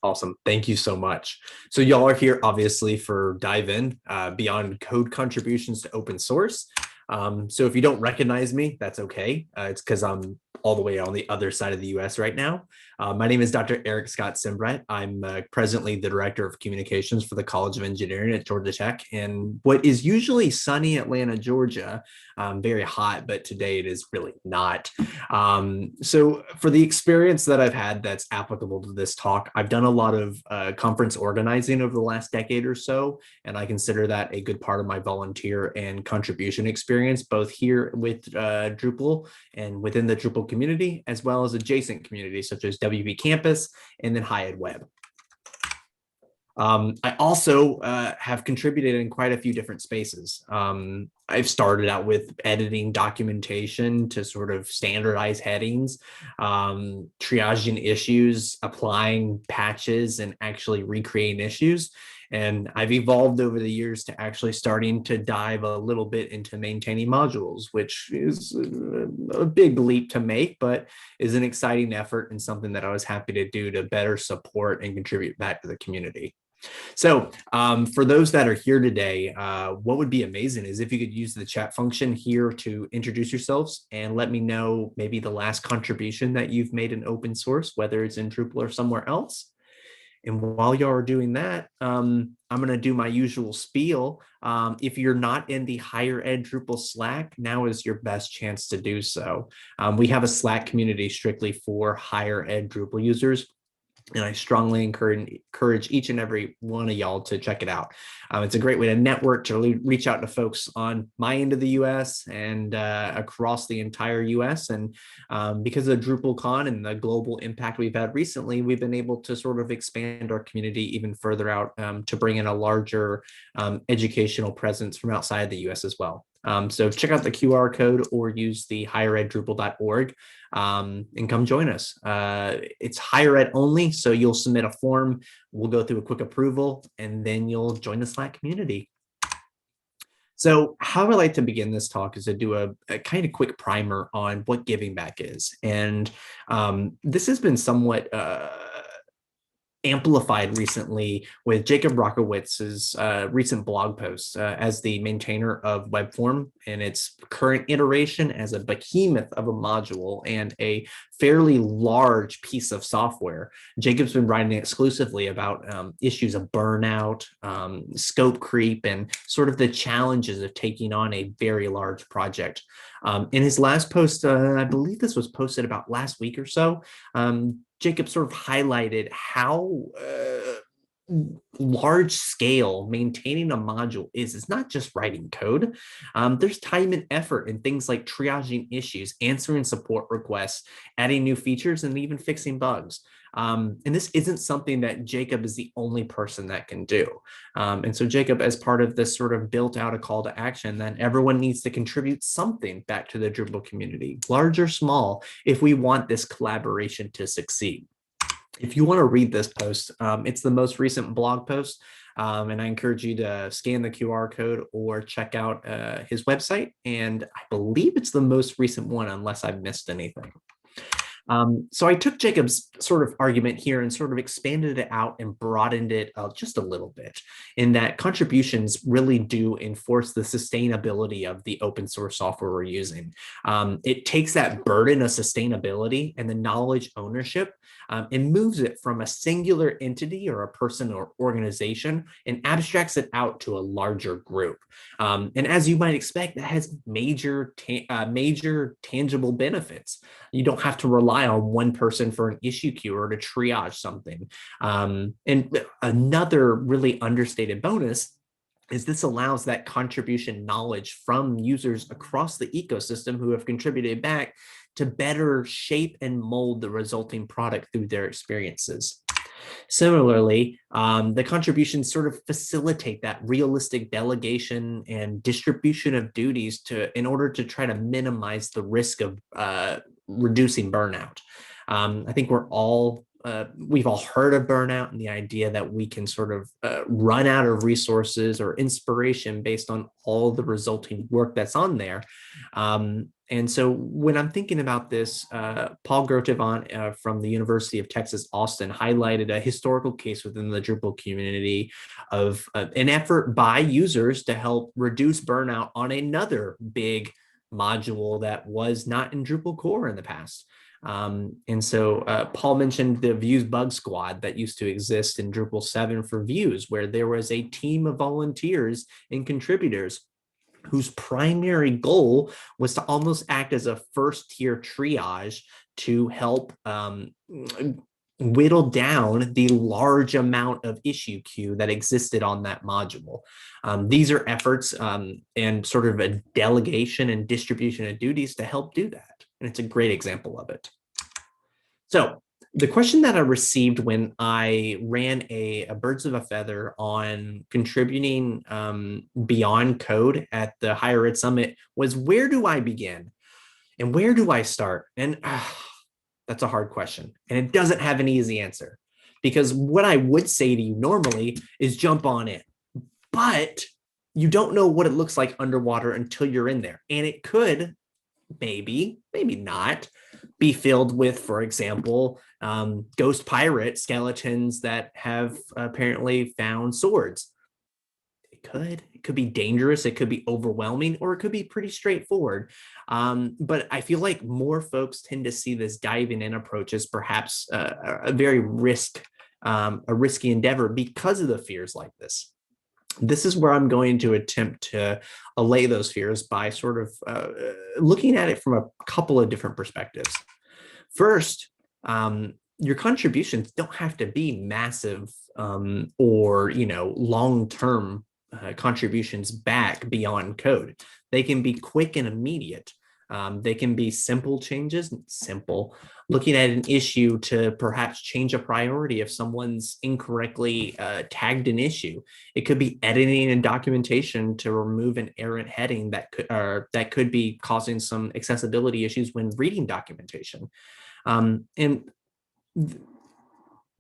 Awesome. Thank you so much. So y'all are here obviously for dive in beyond code contributions to open source. So if you don't recognize me, that's okay. It's because I'm all the way on the other side of the US right now. My name is Dr. Eric Scott Simbrett. I'm presently the Director of Communications for the College of Engineering at Georgia Tech in what is usually sunny Atlanta, Georgia. Very hot, but today it is really not. So for the experience that I've had that's applicable to this talk, I've done a lot of conference organizing over the last decade or so, and I consider that a good part of my volunteer and contribution experience, both here with Drupal and within the Drupal community, as well as adjacent communities such as WP Campus and then High Ed Web. I also have contributed in quite a few different spaces. I've started out with editing documentation to sort of standardize headings, triaging issues, applying patches, and actually recreating issues. And I've evolved over the years to actually starting to dive a little bit into maintaining modules, which is a big leap to make, but is an exciting effort and something that I was happy to do to better support and contribute back to the community. So for those that are here today, what would be amazing is if you could use the chat function here to introduce yourselves and let me know maybe the last contribution that you've made in open source, whether it's in Drupal or somewhere else. And while y'all are doing that, I'm going to do my usual spiel. If you're not in the higher ed Drupal Slack, now is your best chance to do so. We have a Slack community strictly for higher ed Drupal users. And I strongly encourage each and every one of y'all to check it out. It's a great way to network, to reach out to folks on my end of the US and across the entire US. And because of DrupalCon and the global impact we've had recently, we've been able to sort of expand our community even further out to bring in a larger educational presence from outside the US as well. So check out the QR code or use the highereddrupal.org and come join us. It's higher ed only, so you'll submit a form, we'll go through a quick approval, and then you'll join the Slack community. So how I like to begin this talk is to do a kind of quick primer on what giving back is. And this has been somewhat amplified recently with Jacob Rockowitz's recent blog post as the maintainer of Webform in its current iteration as a behemoth of a module and a fairly large piece of software. Jacob's been writing exclusively about issues of burnout, scope creep, and sort of the challenges of taking on a very large project. In his last post, I believe this was posted about last week or so, Jacob sort of highlighted how large scale maintaining a module is. It's not just writing code. There's time and effort in things like triaging issues, answering support requests, adding new features, and even fixing bugs. And this isn't something that Jacob is the only person that can do. And so Jacob, as part of this, sort of built out a call to action that everyone needs to contribute something back to the Drupal community, large or small, if we want this collaboration to succeed. If you want to read this post, it's the most recent blog post, and I encourage you to scan the QR code or check out his website. And I believe it's the most recent one, unless I've missed anything. So I took Jacob's sort of argument here and sort of expanded it out and broadened it just a little bit, in that contributions really do enforce the sustainability of the open source software we're using. It takes that burden of sustainability and the knowledge ownership and moves it from a singular entity or a person or organization and abstracts it out to a larger group. And as you might expect, that has major tangible benefits. You don't have to rely on one person for an issue queue or to triage something. And another really understated bonus is this allows that contribution knowledge from users across the ecosystem who have contributed back to better shape and mold the resulting product through their experiences. Similarly, the contributions sort of facilitate that realistic delegation and distribution of duties in order to try to minimize the risk of reducing burnout. I think we're all we've all heard of burnout and the idea that we can sort of run out of resources or inspiration based on all the resulting work that's on there. And so when I'm thinking about this, Paul Grotevant from the University of Texas, Austin, highlighted a historical case within the Drupal community of an effort by users to help reduce burnout on another big module that was not in Drupal core in the past. And so Paul mentioned the Views Bug Squad that used to exist in Drupal 7 for Views, where there was a team of volunteers and contributors whose primary goal was to almost act as a first tier triage to help whittle down the large amount of issue queue that existed on that module. These are efforts and sort of a delegation and distribution of duties to help do that. And it's a great example of it. So the question that I received when I ran a birds of a feather on contributing beyond code at the Higher Ed Summit was, where do I begin and where do I start? And that's a hard question. And it doesn't have an easy answer, because what I would say to you normally is jump on it, but you don't know what it looks like underwater until you're in there. And it could maybe not be filled with, for example, ghost pirate skeletons that have apparently found swords. It could be dangerous, it could be overwhelming, or it could be pretty straightforward. But I feel like more folks tend to see this diving in approach as perhaps a very risky endeavor because of the fears like this. This is where I'm going to attempt to allay those fears by sort of looking at it from a couple of different perspectives. First, your contributions don't have to be massive or long-term contributions back beyond code. They can be quick and immediate. They can be simple changes, looking at an issue to perhaps change a priority if someone's incorrectly tagged an issue. It could be editing and documentation to remove an errant heading that could be causing some accessibility issues when reading documentation.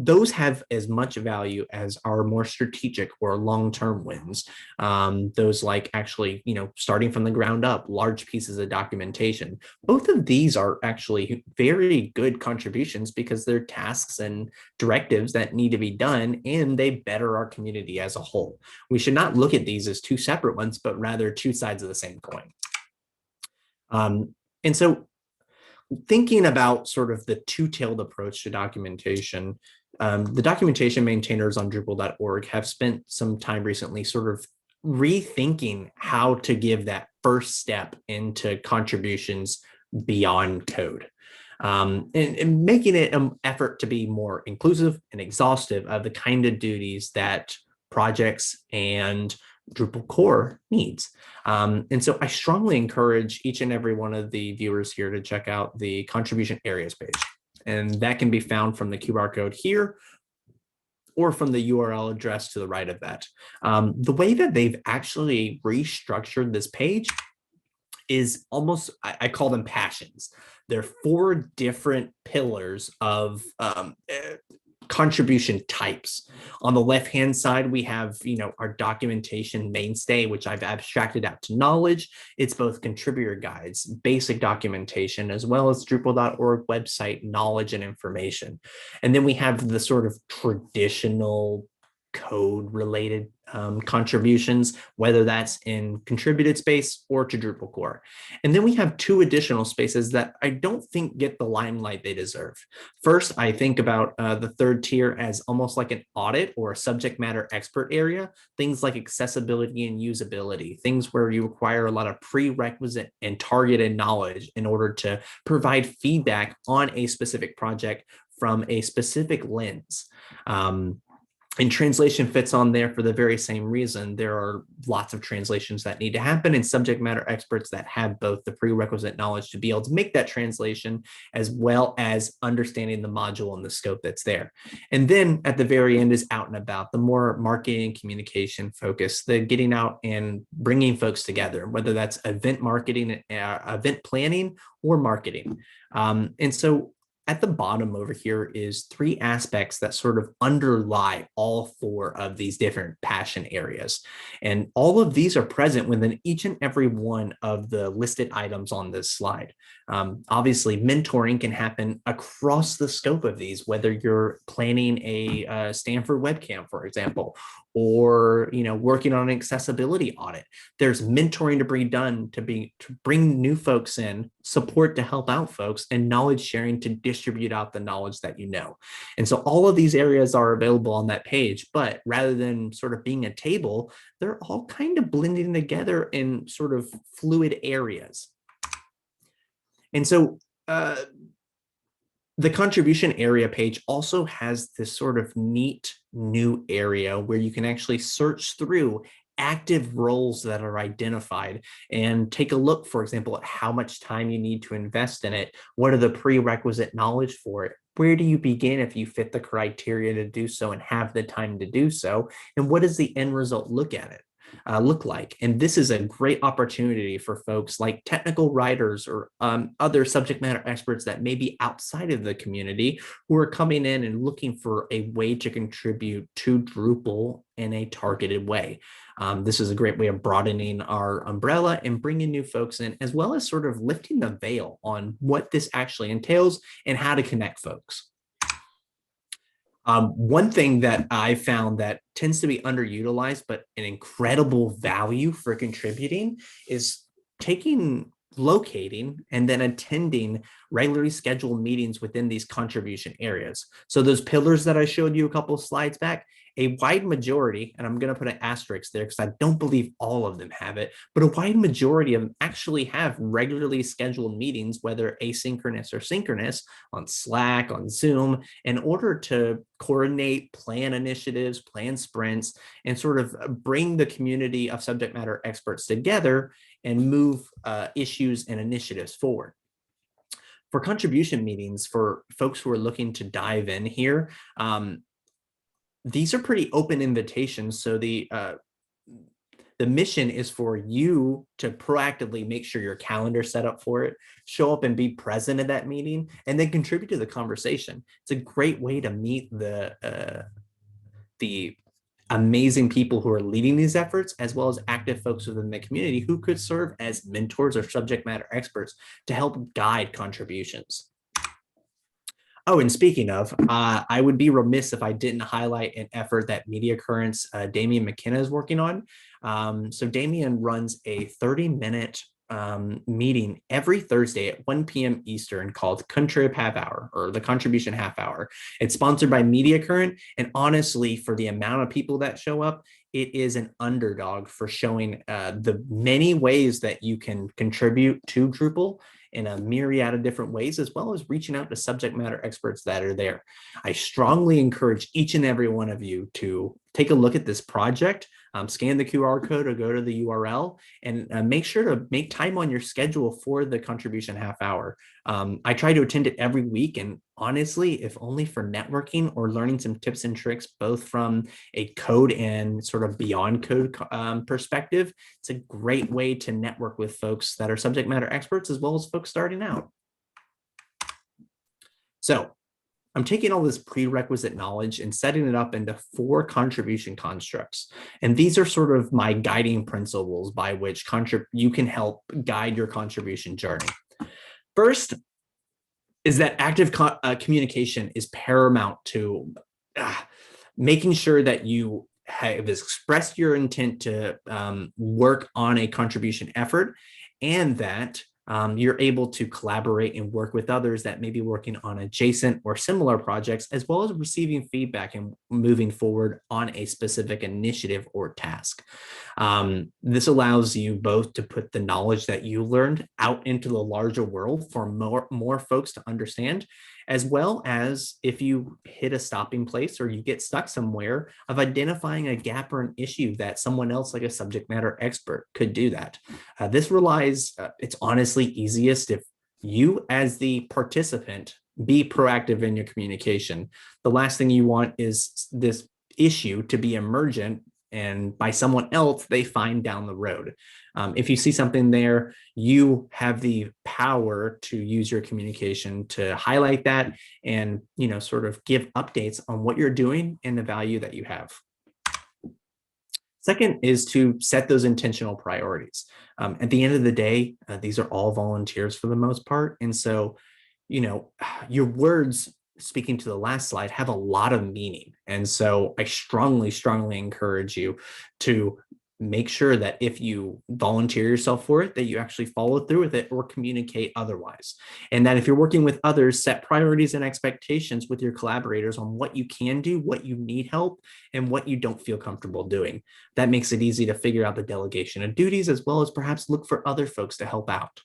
Those have as much value as our more strategic or long-term wins. Those like actually, starting from the ground up, large pieces of documentation. Both of these are actually very good contributions because they're tasks and directives that need to be done, and they better our community as a whole. We should not look at these as two separate ones, but rather two sides of the same coin. And so thinking about sort of the two-tailed approach to documentation, the documentation maintainers on Drupal.org have spent some time recently sort of rethinking how to give that first step into contributions beyond code, and making it an effort to be more inclusive and exhaustive of the kind of duties that projects and Drupal core needs. And so I strongly encourage each and every one of the viewers here to check out the contribution areas page. And that can be found from the QR code here or from the URL address to the right of that. The way that they've actually restructured this page is almost, I call them passions. There are 4 different pillars of contribution types. On the left-hand side, we have, our documentation mainstay, which I've abstracted out to knowledge. It's both contributor guides, basic documentation, as well as Drupal.org website knowledge and information. And then we have the sort of traditional code-related contributions, whether that's in contributed space or to Drupal core. And then we have 2 additional spaces that I don't think get the limelight they deserve. First, I think about the 3rd tier as almost like an audit or a subject matter expert area, things like accessibility and usability, things where you require a lot of prerequisite and targeted knowledge in order to provide feedback on a specific project from a specific lens. And translation fits on there for the very same reason. There are lots of translations that need to happen, and subject matter experts that have both the prerequisite knowledge to be able to make that translation, as well as understanding the module and the scope that's there. And then at the very end is out and about, the more marketing and communication focus, the getting out and bringing folks together, whether that's event marketing, event planning, or marketing. And so at the bottom over here is 3 aspects that sort of underlie all 4 of these different passion areas. And all of these are present within each and every one of the listed items on this slide. Obviously, mentoring can happen across the scope of these, whether you're planning a Stanford webcam, for example, or working on an accessibility audit. There's mentoring to be done to bring new folks in, support to help out folks, and knowledge sharing to distribute out the knowledge that you know. And so all of these areas are available on that page, but rather than sort of being a table, they're all kind of blending together in sort of fluid areas. And so the contribution area page also has this sort of neat new area where you can actually search through active roles that are identified and take a look, for example, at how much time you need to invest in it. What are the prerequisite knowledge for it? Where do you begin if you fit the criteria to do so and have the time to do so? And what does the end result look like? And this is a great opportunity for folks like technical writers or other subject matter experts that may be outside of the community who are coming in and looking for a way to contribute to Drupal in a targeted way. This is a great way of broadening our umbrella and bringing new folks in, as well as sort of lifting the veil on what this actually entails and how to connect folks. One thing that I found that tends to be underutilized, but an incredible value for contributing is locating, and then attending regularly scheduled meetings within these contribution areas. So those pillars that I showed you a couple of slides back, a wide majority, and I'm going to put an asterisk there because I don't believe all of them have it, but a wide majority of them actually have regularly scheduled meetings, whether asynchronous or synchronous, on Slack, on Zoom, in order to coordinate, plan initiatives, plan sprints, and sort of bring the community of subject matter experts together and move issues and initiatives forward. For contribution meetings, for folks who are looking to dive in here, these are pretty open invitations. So the mission is for you to proactively make sure your calendar set up for it, show up and be present at that meeting, and then contribute to the conversation. It's a great way to meet the amazing people who are leading these efforts, as well as active folks within the community who could serve as mentors or subject matter experts to help guide contributions. Oh, and speaking of, I would be remiss if I didn't highlight an effort that Media Currents' Damian McKenna is working on. So Damian runs a 30-minute meeting every Thursday at 1 p.m. Eastern called Contrib Half Hour, or the Contribution Half Hour. It's sponsored by Media Current, and honestly, for the amount of people that show up, it is an underdog for showing the many ways that you can contribute to Drupal in a myriad of different ways, as well as reaching out to subject matter experts that are there. I strongly encourage each and every one of you to take a look at this project, scan the QR code or go to the URL, and make sure to make time on your schedule for the contribution half hour. I try to attend it every week, and honestly, if only for networking or learning some tips and tricks, both from a code and sort of beyond code perspective, it's a great way to network with folks that are subject matter experts, as well as folks starting out. So I'm taking all this prerequisite knowledge and setting it up into 4 contribution constructs. And these are sort of my guiding principles by which you can help guide your contribution journey. First is that active communication is paramount to making sure that you have expressed your intent to work on a contribution effort, and that you're able to collaborate and work with others that may be working on adjacent or similar projects, as well as receiving feedback and moving forward on a specific initiative or task. This allows you both to put the knowledge that you learned out into the larger world for more folks to understand, as well as, if you hit a stopping place or you get stuck somewhere, of identifying a gap or an issue that someone else, like a subject matter expert, could do that. This relies, it's honestly easiest if you as the participant be proactive in your communication. The last thing you want is this issue to be emergent and by someone else they find down the road. If you see something there, you have the power to use your communication to highlight that and, sort of give updates on what you're doing and the value that you have. Second is to set those intentional priorities. At the end of the day, these are all volunteers for the most part. And so, your words, speaking to the last slide, have a lot of meaning. And so I strongly, strongly encourage you to make sure that if you volunteer yourself for it, that you actually follow through with it or communicate otherwise. And that if you're working with others, set priorities and expectations with your collaborators on what you can do, what you need help, and what you don't feel comfortable doing. That makes it easy to figure out the delegation of duties, as well as perhaps look for other folks to help out.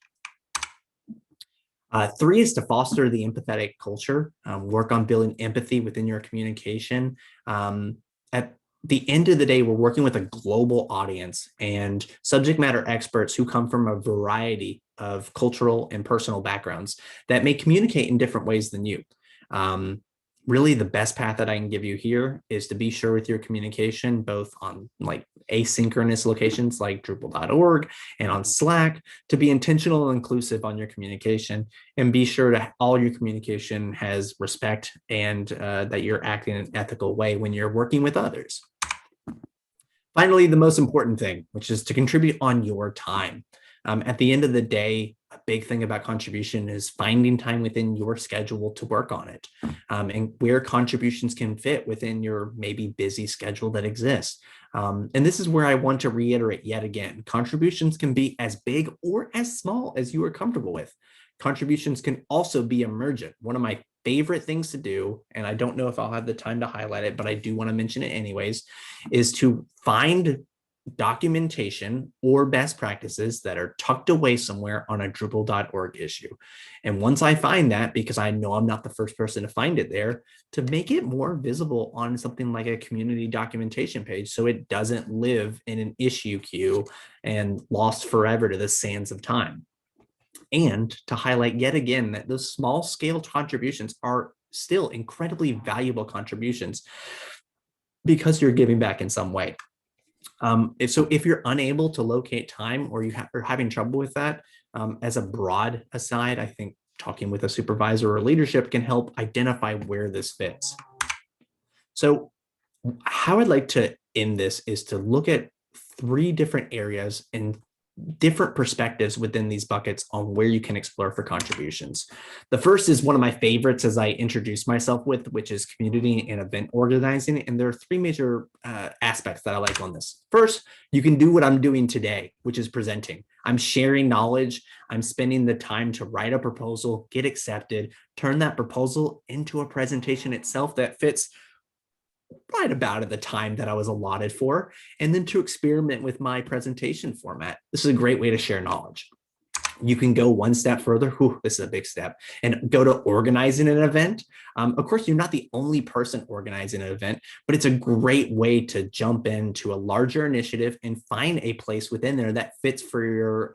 3 is to foster the empathetic culture, work on building empathy within your communication. At the end of the day, we're working with a global audience and subject matter experts who come from a variety of cultural and personal backgrounds that may communicate in different ways than you. Really, the best path that I can give you here is to be sure with your communication, both on like asynchronous locations like drupal.org and on Slack, to be intentional and inclusive on your communication, and be sure that all your communication has respect and that you're acting in an ethical way when you're working with others. Finally, the most important thing, which is to contribute on your time. At the end of the day, a big thing about contribution is finding time within your schedule to work on it, and where contributions can fit within your maybe busy schedule that exists. And this is where I want to reiterate yet again, contributions can be as big or as small as you are comfortable with. Contributions can also be emergent. One of my favorite things to do, and I don't know if I'll have the time to highlight it, but I do want to mention it anyways, is to find documentation or best practices that are tucked away somewhere on a drupal.org issue. And once I find that, because I know I'm not the first person to find it there, to make it more visible on something like a community documentation page so it doesn't live in an issue queue and lost forever to the sands of time. And to highlight yet again that those small scale contributions are still incredibly valuable contributions because you're giving back in some way. If you're unable to locate time or you are having trouble with that, as a broad aside, I think talking with a supervisor or leadership can help identify where this fits. So how I'd like to end this is to look at 3 different areas and different perspectives within these buckets on where you can explore for contributions. The first is one of my favorites as I introduce myself with, which is community and event organizing. And there are 3 major aspects that I like on this. First, you can do what I'm doing today, which is presenting. I'm sharing knowledge. I'm spending the time to write a proposal, get accepted, turn that proposal into a presentation itself that fits right about at the time that I was allotted for, and then to experiment with my presentation format. This is a great way to share knowledge. You can go one step further. Whew, this is a big step, and go to organizing an event. Of course, you're not the only person organizing an event, but it's a great way to jump into a larger initiative and find a place within there that fits for your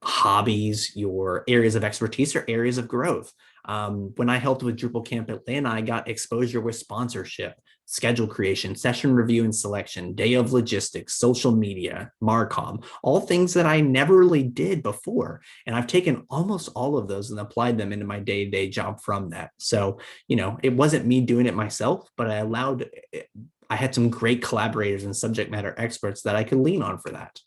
hobbies, your areas of expertise, or areas of growth. When I helped with Drupal Camp Atlanta, I got exposure with sponsorship, schedule creation, session review and selection, day of logistics, social media, Marcom, all things that I never really did before. And I've taken almost all of those and applied them into my day-to-day job from that. So, it wasn't me doing it myself, but I had some great collaborators and subject matter experts that I could lean on for that.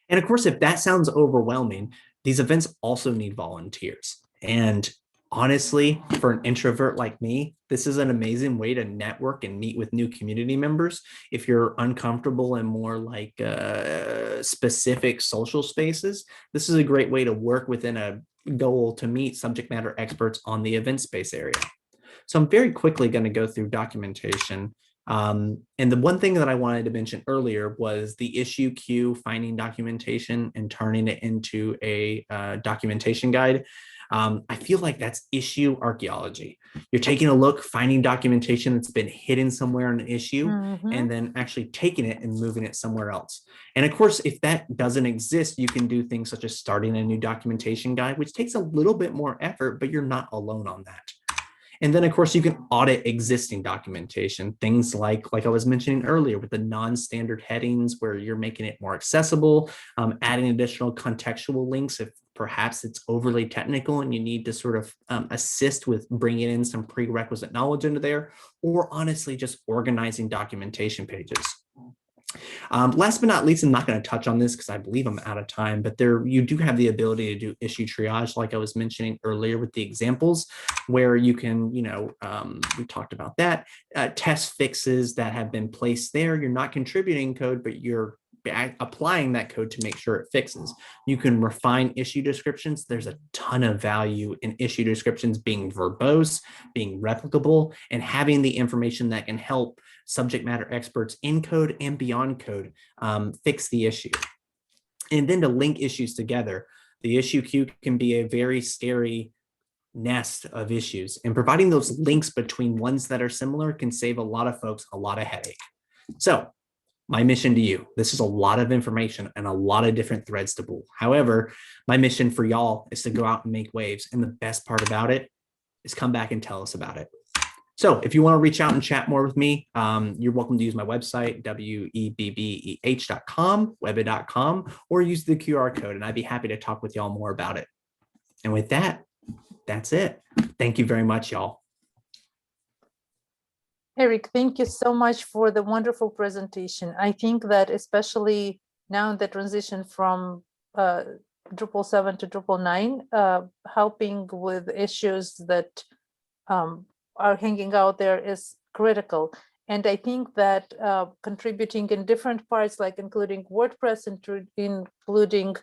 And of course, if that sounds overwhelming, these events also need volunteers. And honestly, for an introvert like me, this is an amazing way to network and meet with new community members. If you're uncomfortable in more like specific social spaces, this is a great way to work within a goal to meet subject matter experts on the event space area. So I'm very quickly going to go through documentation. And the one thing that I wanted to mention earlier was the issue queue, finding documentation and turning it into a documentation guide. I feel like that's issue archaeology. You're taking a look, finding documentation that's been hidden somewhere in an issue, and then actually taking it and moving it somewhere else. And of course, if that doesn't exist, you can do things such as starting a new documentation guide, which takes a little bit more effort, but you're not alone on that. And then, of course, you can audit existing documentation, things like I was mentioning earlier with the non-standard headings where you're making it more accessible, adding additional contextual links if perhaps it's overly technical and you need to sort of assist with bringing in some prerequisite knowledge into there, or honestly, just organizing documentation pages. Last but not least, I'm not going to touch on this because I believe I'm out of time, but you do have the ability to do issue triage, like I was mentioning earlier with the examples, where you can, we talked about that, test fixes that have been placed there. You're not contributing code, but you're applying that code to make sure it fixes. You can refine issue descriptions. There's a ton of value in issue descriptions being verbose, being replicable, and having the information that can help subject matter experts in code and beyond code fix the issue. And then to link issues together, the issue queue can be a very scary nest of issues, and providing those links between ones that are similar can save a lot of folks a lot of headache. So my mission to you, this is a lot of information and a lot of different threads to pull. However, my mission for y'all is to go out and make waves. And the best part about it is come back and tell us about it. So if you want to reach out and chat more with me, you're welcome to use my website, webbeh.com, webbeh.com, or use the QR code, and I'd be happy to talk with y'all more about it. And with that, that's it. Thank you very much, y'all. Eric, thank you so much for the wonderful presentation. I think that especially now in the transition from Drupal 7 to Drupal 9, helping with issues that are hanging out there is critical. And I think that contributing in different parts, like including WordPress, including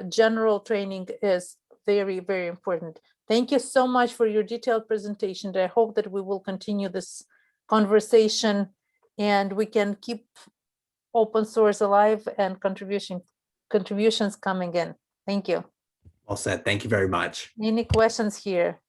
general training, is very, very important. Thank you so much for your detailed presentation. I hope that we will continue this conversation and we can keep open source alive and contributions coming in. Thank you. Well said. Thank you very much. Any questions here?